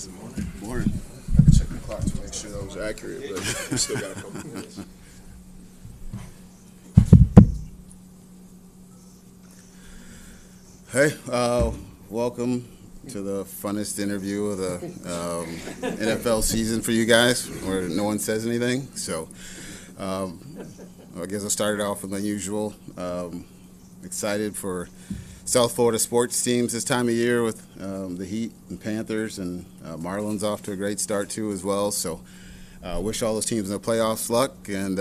Austin. Morning. I can check the clock to make sure that was accurate, but we still got a couple minutes. Hey, welcome to the funnest interview of the NFL season for you guys, where no one says anything. So, I guess I'll start it off with my usual. Excited for South Florida sports teams this time of year with the Heat and Panthers, and Marlins off to a great start too as well. So, wish all those teams in the playoffs luck, and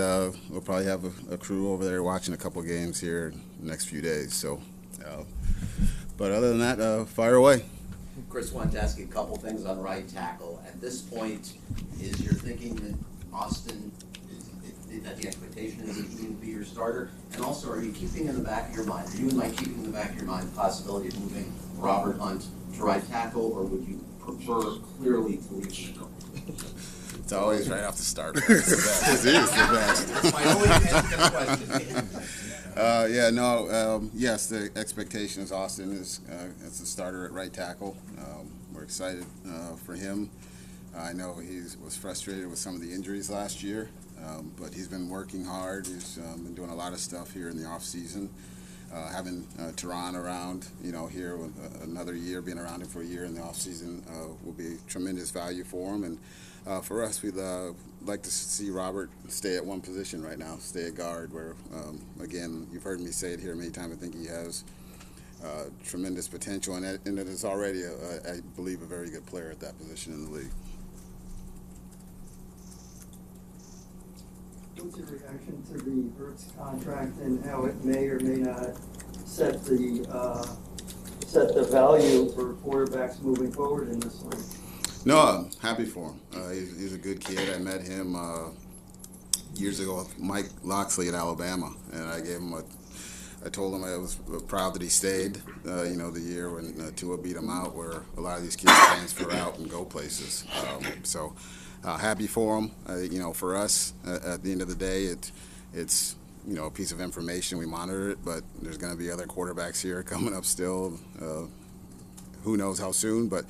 we'll probably have a crew over there watching a couple games here in the next few days. So, but other than that, fire away. Chris, wanted to ask you a couple things on right tackle. At this point, is your thinking that Austin, that the expectation is that he will be your starter? And also, are you keeping in the back of your mind, are you and Mike keeping in the back of your mind the possibility of moving Robert Hunt to right tackle, or would you prefer clearly to leave Chico? It's always right off the start. That's the best. It is the best. That's my only answer to the question. Yes, the expectation is Austin is as a starter at right tackle. We're excited for him. I know he was frustrated with some of the injuries last year, but he's been working hard. He's been doing a lot of stuff here in the off season. Having Tehran around, here with another year, being around him for a year in the off season will be tremendous value for him. And for us, we'd like to see Robert stay at one position right now, stay at guard, where, again, you've heard me say it here many times, I think he has tremendous potential, and it is already, I believe, a very good player at that position in the league. What's your reaction to the Ertz contract and how it may or may not set the value for quarterbacks moving forward in this league? No, I'm happy for him. He's a good kid. I met him years ago with Mike Loxley at Alabama, and I told him I was proud that he stayed, the year when Tua beat him out, where a lot of these kids transfer out and go places. Happy for him. For us, at the end of the day, it's a piece of information. We monitor it, but there's going to be other quarterbacks here coming up still. Who knows how soon, but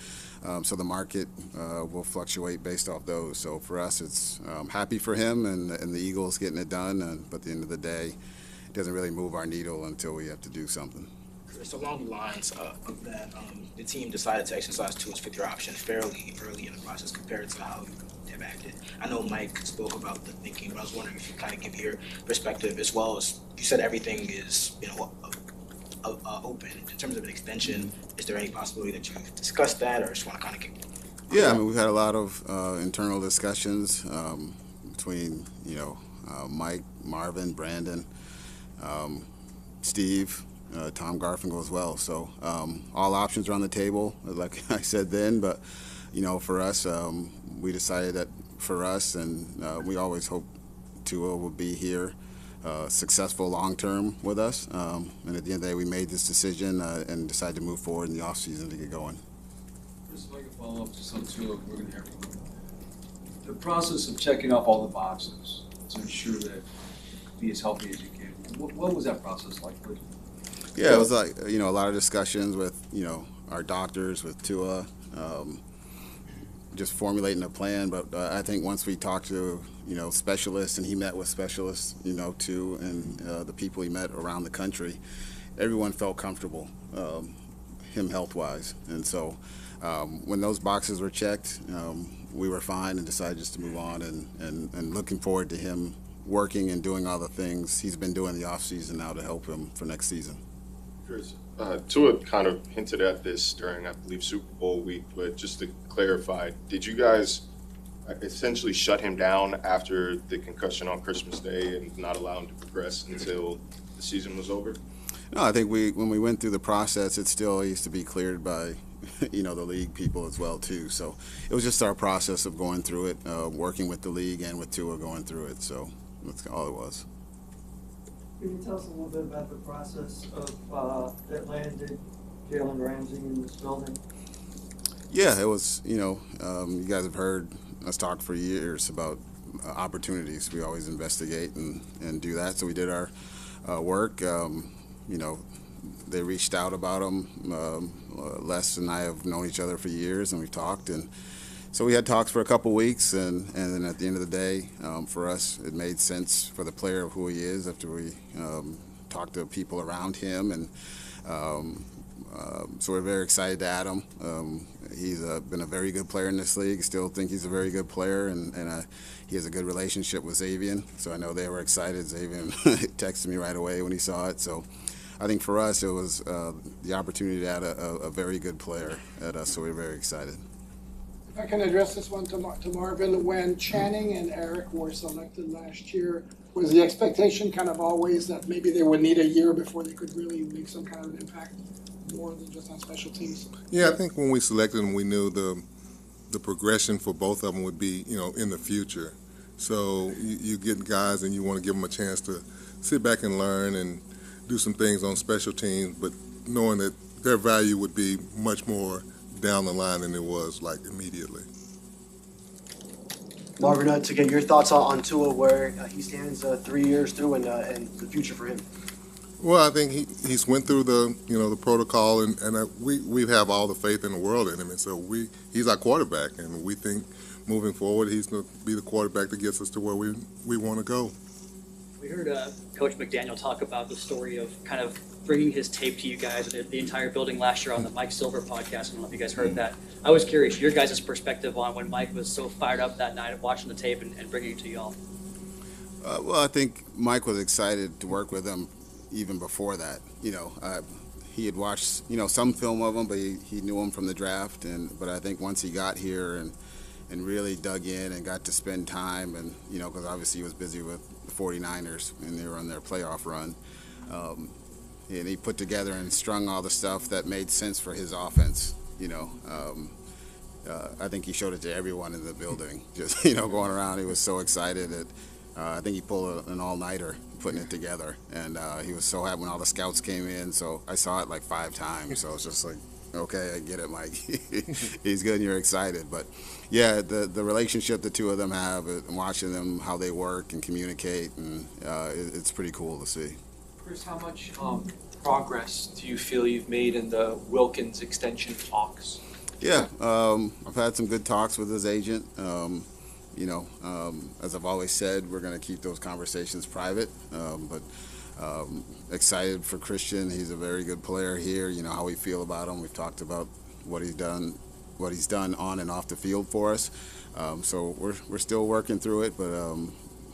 so the market will fluctuate based off those. So for us, it's happy for him and the Eagles getting it done, but at the end of the day, it doesn't really move our needle until we have to do something. Chris, along the lines of that, the team decided to exercise Tua's fifth-year option fairly early in the process compared to how you have acted. I know Mike spoke about the thinking, but I was wondering if you kind of give your perspective, as well as you said everything is open. In terms of an extension, is there any possibility that you've discussed that, or just want to kind of get... Yeah, we've had a lot of internal discussions between, Mike, Marvin, Brandon, Steve, Tom Garfinkel as well. So all options are on the table, like I said then, but, for us, we decided that for us, and we always hope Tua will be here, successful long-term with us. And at the end of the day, we made this decision and decided to move forward in the off-season to get going. Just like a follow-up to some Tua, we're going to hear from you. The process of checking off all the boxes to ensure that be as healthy as you can. What was that process like for you? Yeah, it was like, a lot of discussions with, our doctors, with Tua, just formulating a plan. But I think once we talked to, specialists, and he met with specialists, too, and the people he met around the country, everyone felt comfortable, him health-wise. And so when those boxes were checked, we were fine and decided just to move on, and looking forward to him working and doing all the things he's been doing in the off-season now to help him for next season. Chris, Tua kind of hinted at this during, I believe, Super Bowl week, but just to clarify, did you guys essentially shut him down after the concussion on Christmas Day and not allow him to progress until the season was over? No, I think when we went through the process, it still used to be cleared by, the league people as well, too. So it was just our process of going through it, working with the league and with Tua going through it. So that's all it was. Can you tell us a little bit about the process of that landed Jalen Ramsey in this building? Yeah, it was, you guys have heard us talk for years about opportunities. We always investigate and do that. So we did our work. they reached out about him. Les and I have known each other for years, and we've talked, and so we had talks for a couple weeks, and then at the end of the day, for us, it made sense for the player of who he is after we talked to people around him, and so we're very excited to add him. He's been a very good player in this league. Still think he's a very good player, and he has a good relationship with Xavier. So I know they were excited. Xavier texted me right away when he saw it. So I think for us, it was the opportunity to add a very good player at us. So we're very excited. If I can address this one to Marvin, when Channing and Eric were selected last year, was the expectation kind of always that maybe they would need a year before they could really make some kind of an impact, more than just on special teams? Yeah, I think when we selected them, we knew the progression for both of them would be, in the future. So you get guys and you want to give them a chance to sit back and learn and do some things on special teams, but knowing that their value would be much more down the line than it was like immediately. Marvin, to get your thoughts on Tua, where he stands 3 years through and the future for him. Well, I think he's went through the protocol, and we have all the faith in the world in him, and so he's our quarterback, and we think moving forward he's going to be the quarterback that gets us to where we want to go. We heard Coach McDaniel talk about the story of kind of bringing his tape to you guys, the entire building last year on the Mike Silver podcast. I don't know if you guys heard that. I was curious, your guys' perspective on when Mike was so fired up that night watching the tape and bringing it to y'all. Well, I think Mike was excited to work with him even before that. He had watched, some film of him, but he knew him from the draft. But I think once he got here and really dug in and got to spend time, and because obviously he was busy with the 49ers and they were on their playoff run, and he put together and strung all the stuff that made sense for his offense. I think he showed it to everyone in the building. Just going around, he was so excited that I think he pulled an all-nighter putting it together, and he was so happy when all the scouts came in. So I saw it like 5 times. So it's just like, okay, I get it, Mike. He's good and you're excited. But yeah, the relationship the two of them have, and watching them how they work and communicate, and it's pretty cool to see. Chris, how much progress do you feel you've made in the Wilkins extension talks? Yeah, I've had some good talks with his agent. As I've always said, we're going to keep those conversations private, but excited for Christian. He's a very good player here. How we feel about him. We've talked about what he's done on and off the field for us. So we're still working through it, but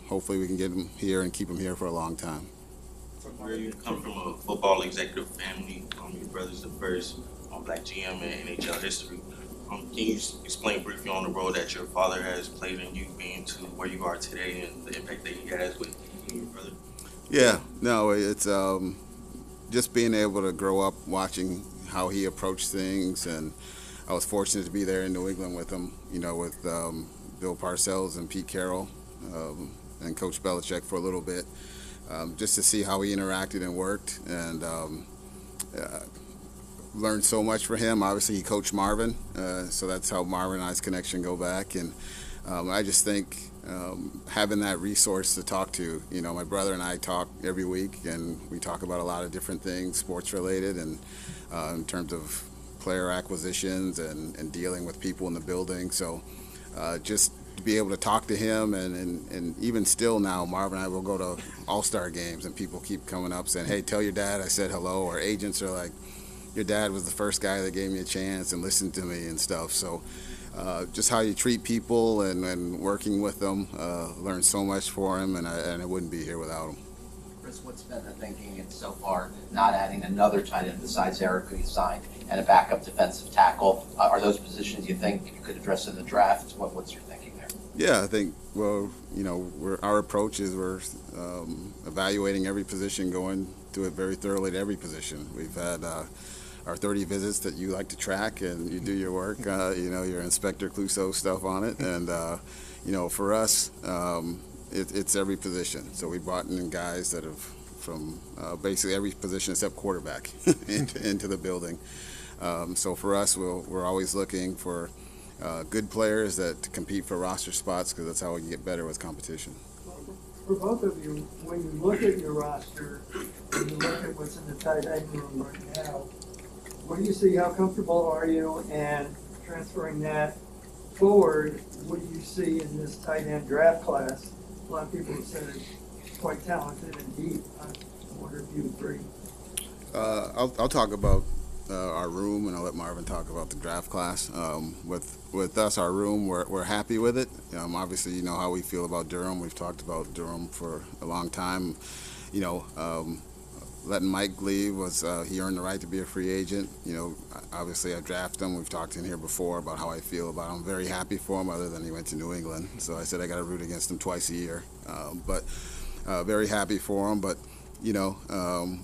hopefully we can get him here and keep him here for a long time. Where you come from a football executive family, your brother's the first black GM in NHL history. Can you explain briefly on the role that your father has played in you being to where you are today and the impact that he has with you and your brother? Yeah, no, it's just being able to grow up watching how he approached things, and I was fortunate to be there in New England with him, with Bill Parcells and Pete Carroll and Coach Belichick for a little bit, just to see how he interacted and worked, and learned so much from him. Obviously, he coached Marvin, so that's how Marvin and I's connection go back. And I just think having that resource to talk to, my brother and I talk every week, and we talk about a lot of different things, sports related, and in terms of player acquisitions and dealing with people in the building. So just to be able to talk to him, and even still now, Marvin and I will go to all-star games, and people keep coming up saying, hey, tell your dad I said hello, or agents are like, your dad was the first guy that gave me a chance and listened to me and stuff. So just how you treat people and working with them, learned so much for him, and I wouldn't be here without him. Chris, what's been the thinking so far, not adding another tight end besides Eric, who you signed, and a backup defensive tackle? Are those positions you think you could address in the draft? What's your thinking there? Yeah, I think, our approach is we're evaluating every position, going through it very thoroughly to every position. We've had our 30 visits that you like to track, and you do your work, your Inspector Clouseau stuff on it. And, for us, it's every position. So we brought in guys that have from basically every position except quarterback into the building. So for us, we're always looking for good players that compete for roster spots, because that's how we get better with competition. For both of you, when you look at your roster, when you look at what's in the tight end room right now, what do you see, how comfortable are you in transferring that forward? What do you see in this tight end draft class? A lot of people have said it's quite talented and deep. I wonder if you agree. I'll talk about our room, and I'll let Marvin talk about the draft class. With us, our room, we're happy with it. Obviously, you know how we feel about Durham. We've talked about Durham for a long time. You know, letting Mike leave was he earned the right to be a free agent. You know, obviously I drafted him. We've talked in here before about how I feel about him. I'm very happy for him, other than he went to New England. So I said I got to root against him twice a year. But very happy for him. But you know,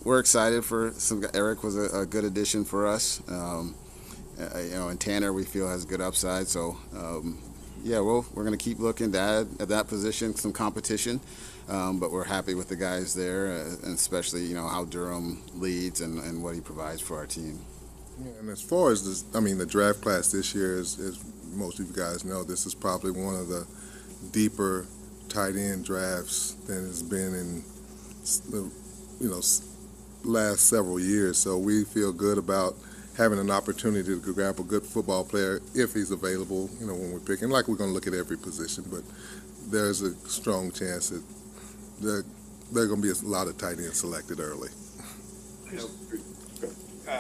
we're excited for some. Eric was a good addition for us. You know, and Tanner we feel has good upside. So yeah, we're going to keep looking to add at that position some competition. But we're happy with the guys there, and especially you know how Durham leads and what he provides for our team. Yeah, and as far as this, I mean, the draft class this year, as most of you guys know, this is probably one of the deeper tight end drafts than has been in the last several years. So we feel good about having an opportunity to grab a good football player if he's available. You know, when we're picking, like we're going to look at every position, but there's a strong chance that there are going to be a lot of tight ends selected early.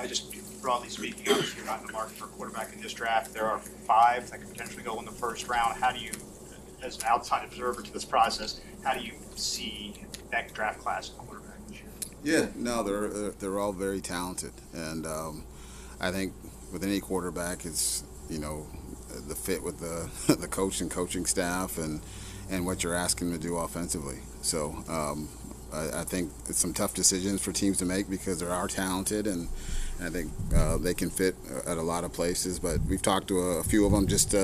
Just broadly speaking, obviously you're not in the market for a quarterback in this draft. There are 5 that could potentially go in the first round. How do you, as an outside observer to this process, how do you see that draft class of quarterback this year? Yeah, no, they're all very talented, and I think with any quarterback, it's you know the fit with the the coach and coaching staff and what you're asking them to do offensively. So I think it's some tough decisions for teams to make because they are talented, and I think they can fit at a lot of places. But we've talked to a few of them just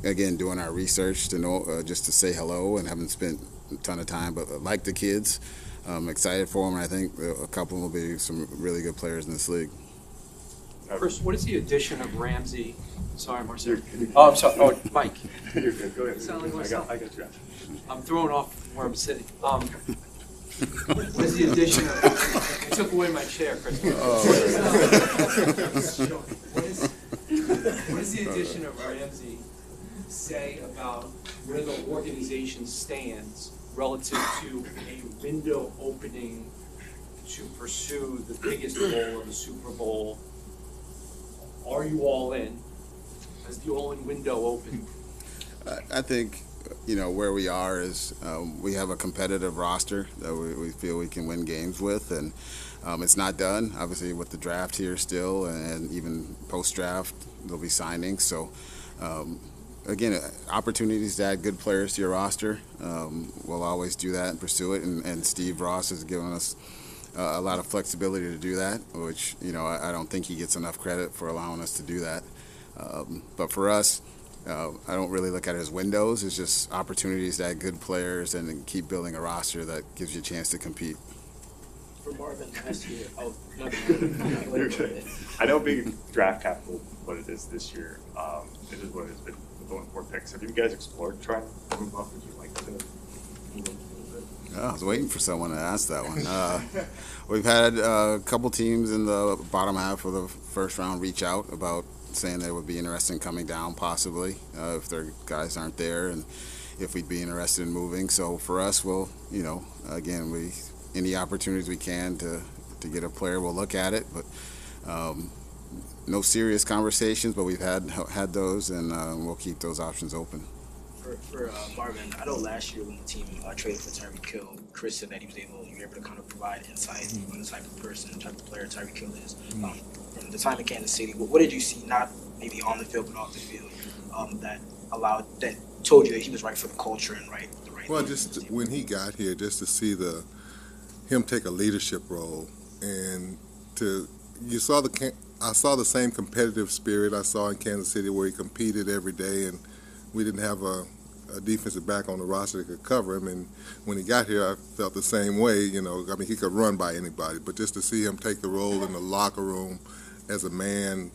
again doing our research to know just to say hello, and haven't spent a ton of time, but like the kids. I'm excited for them, and I think a couple will be some really good players in this league. First, what is the addition of Ramsey? Sorry, Marcel. Oh, I'm sorry. Oh, Mike. You're good. Go ahead. Sound like myself. I got you. I'm thrown off where I'm sitting. What is the addition of? You took away my chair, Chris. What is the addition of Ramsey say about where the organization stands relative to a window opening to pursue the biggest goal of the Super Bowl? Are you all in? Has the all-in window open? I think you know where we are is we have a competitive roster that we feel we can win games with, and it's not done. Obviously, with the draft here still, and even post-draft, there'll be signings. So. Again, opportunities to add good players to your roster. We'll always do that and pursue it. And Steve Ross has given us a lot of flexibility to do that, which, you know, I don't think he gets enough credit for allowing us to do that. But for us, I don't really look at it as windows. It's just opportunities to add good players and keep building a roster that gives you a chance to compete. For Marvin last year, You're good. I know being draft capital, what it is this year, it is what it is, but with only 4 picks. Have you guys explored trying to move up? Would you like to move up a little bit? I was waiting for someone to ask that one. We've had a couple teams in the bottom half of the first round reach out about saying they would be interested in coming down possibly if their guys aren't there, and if we'd be interested in moving. So for us, we'll, you know, again, any opportunities we can to get a player, we'll look at it. But no serious conversations, but we've had those, and we'll keep those options open. For Marvin, I know last year when the team traded for Tyreek Hill, Chris said that you were able to kind of provide insight on the type of person, type of player Tyreek Hill is. From the time in Kansas City, what did you see, not maybe on the field but off the field, that told you that he was right for the culture and the right? Well, just when he got here, just to see him take a leadership role, and I saw the same competitive spirit I saw in Kansas City, where he competed every day, and we didn't have a defensive back on the roster that could cover him. And when he got here, I felt the same way. You know, I mean, he could run by anybody, but just to see him take the role in the locker room as a man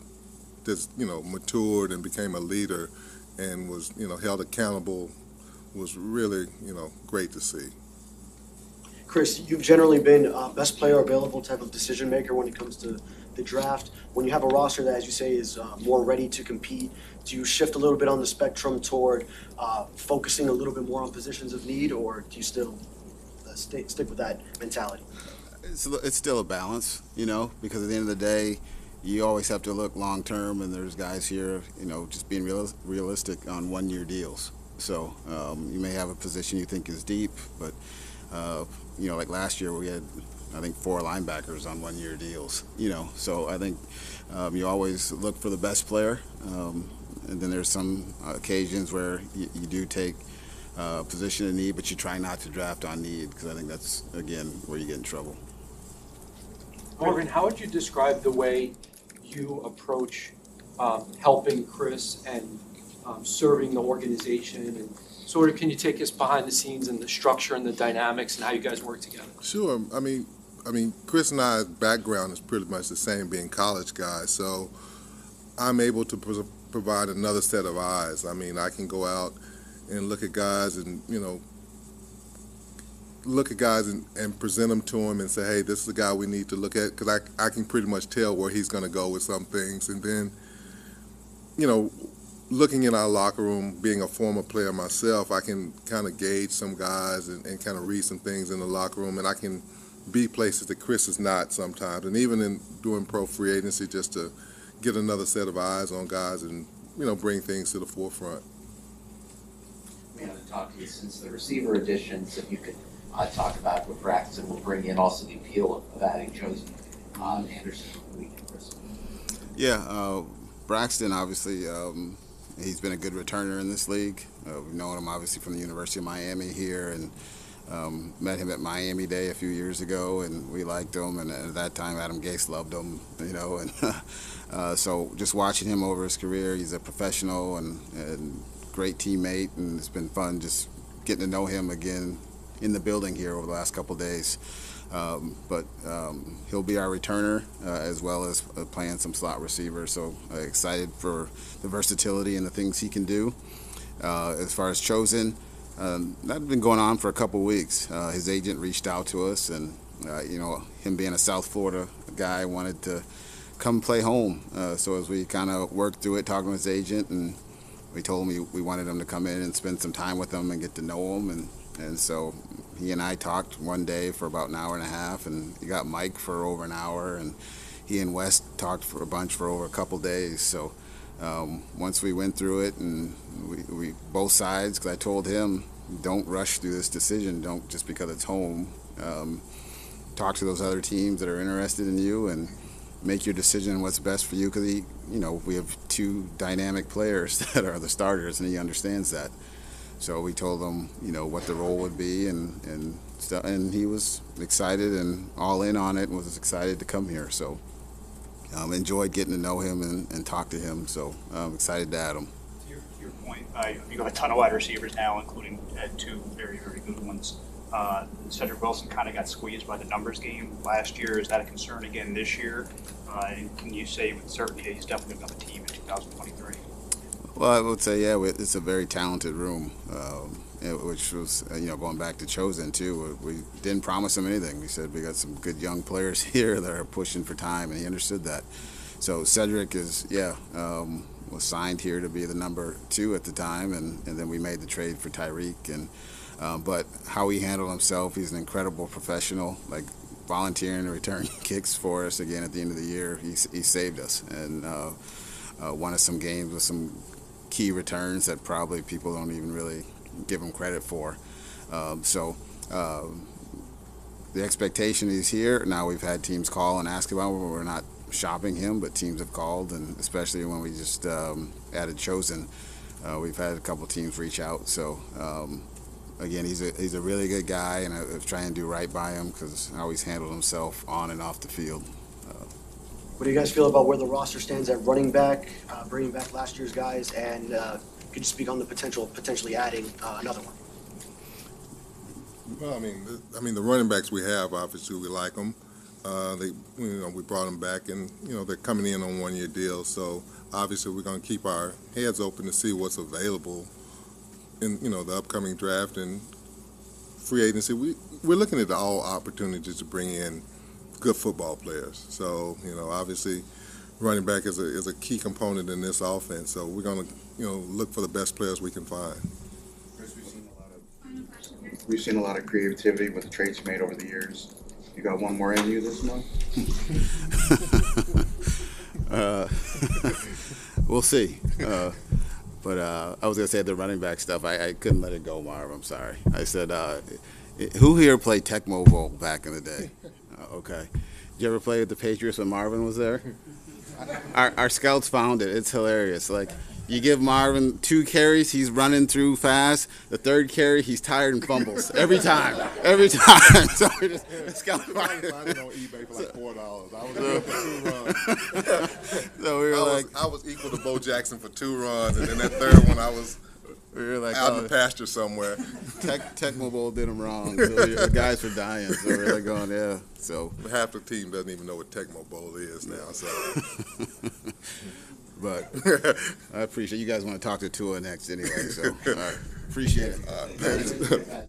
that's, you know, matured and became a leader and was, you know, held accountable was really, you know, great to see. Chris, you've generally been best player available type of decision maker when it comes to the draft. When you have a roster that, as you say, is more ready to compete, do you shift a little bit on the spectrum toward focusing a little bit more on positions of need, or do you still stick with that mentality? It's still a balance, because at the end of the day, you always have to look long term, and there's guys here, just being realistic on 1-year deals. So you may have a position you think is deep, but like last year we had, I think, 4 linebackers on 1-year deals. So I think you always look for the best player, and then there's some occasions where you do take position of need, but you try not to draft on need, because I think that's, again, where you get in trouble. Marvin, how would you describe the way you approach helping Chris and serving the organization, and sort of, can you take us behind the scenes and the structure and the dynamics and how you guys work together? Sure. I mean, Chris and I's background is pretty much the same, being college guys. So I'm able to provide another set of eyes. I mean, I can go out and look at guys and, and present them to him and say, hey, this is the guy we need to look at, because I can pretty much tell where he's going to go with some things. And then, looking in our locker room, being a former player myself, I can kind of gauge some guys and kind of read some things in the locker room, and I can be places that Chris is not sometimes. And even in doing pro free agency, just to get another set of eyes on guys and, bring things to the forefront. We haven't talked to you since the receiver additions. If you could talk about what Braxton will bring in, also the appeal of adding Chosen Anderson for the weekend, Chris. Yeah, Braxton, obviously, he's been a good returner in this league. We've known him, obviously, from the University of Miami here, and met him at Miami Day a few years ago, and we liked him, and at that time Adam Gase loved him, and so just watching him over his career, he's a professional and great teammate, and it's been fun just getting to know him again in the building here over the last couple of days. But he'll be our returner as well as playing some slot receiver, so excited for the versatility and the things he can do. As far as Chosen, that's been going on for a couple weeks. His agent reached out to us, and him being a South Florida guy, wanted to come play home. So as we kind of worked through it, talking to his agent, and we told him we wanted him to come in and spend some time with him and get to know him, and so he and I talked one day for about an hour and a half, and he got Mike for over an hour, and he and West talked for a bunch for over a couple days. So once we went through it, and we both sides, because I told him, don't rush through this decision. Don't, just because it's home. Talk to those other teams that are interested in you and make your decision on what's best for you, because we have 2 dynamic players that are the starters, and he understands that. So we told him, what the role would be, and stuff, and he was excited and all in on it, and was excited to come here. So enjoyed getting to know him and talk to him. So I'm excited to add him. To your point, you have a ton of wide receivers now, including 2 very, very good ones. Cedric Wilson kind of got squeezed by the numbers game last year. Is that a concern again this year? And can you say with certainty that he's definitely going to have a team in 2023? Well, I would say, yeah, it's a very talented room, which was, going back to Chosen, too. We didn't promise him anything. We said we got some good young players here that are pushing for time, and he understood that. So Cedric is, was signed here to be the number 2 at the time, and then we made the trade for Tyreek. But how he handled himself, he's an incredible professional, like volunteering to return kicks for us again at the end of the year. He saved us, and won us some games with some key returns that probably people don't even really give him credit for. So the expectation is here. Now we've had teams call and ask about him. We're not shopping him, but teams have called, and especially when we just added Chosen, we've had a couple teams reach out. So again, he's a really good guy, and I was trying to do right by him because how he's handled himself on and off the field. What do you guys feel about where the roster stands at running back, bringing back last year's guys, and could you speak on the potentially adding another one? Well, I mean, the running backs we have, obviously, we like them. We brought them back, and they're coming in on 1-year deals. So obviously, we're going to keep our heads open to see what's available in the upcoming draft and free agency, we're looking at all opportunities to bring in good football players. So, obviously, running back is a key component in this offense. So we're going to, look for the best players we can find. Chris, we've seen a lot of creativity with the trades you made over the years. You got one more in you this month? We'll see. But I was going to say the running back stuff, I couldn't let it go, Marv. I'm sorry. I said, who here played Tecmo Bowl back in the day? Okay. Did you ever play with the Patriots when Marvin was there? Our scouts found it. It's hilarious. Like, you give Marvin 2 carries, he's running through fast. The 3rd carry, he's tired and fumbles. Every time. So we just, the scouts found it. I was on eBay for like $4. I was able for 2 runs. So we were I was equal to Bo Jackson for 2 runs, and then that 3rd one I was out in the pasture somewhere. Tecmo Bowl did him wrong. So the guys were dying. So we're like going, yeah. So half the team doesn't even know what Tecmo Bowl is now. So, but I appreciate you guys want to talk to Tua next anyway. So appreciate it. Thanks.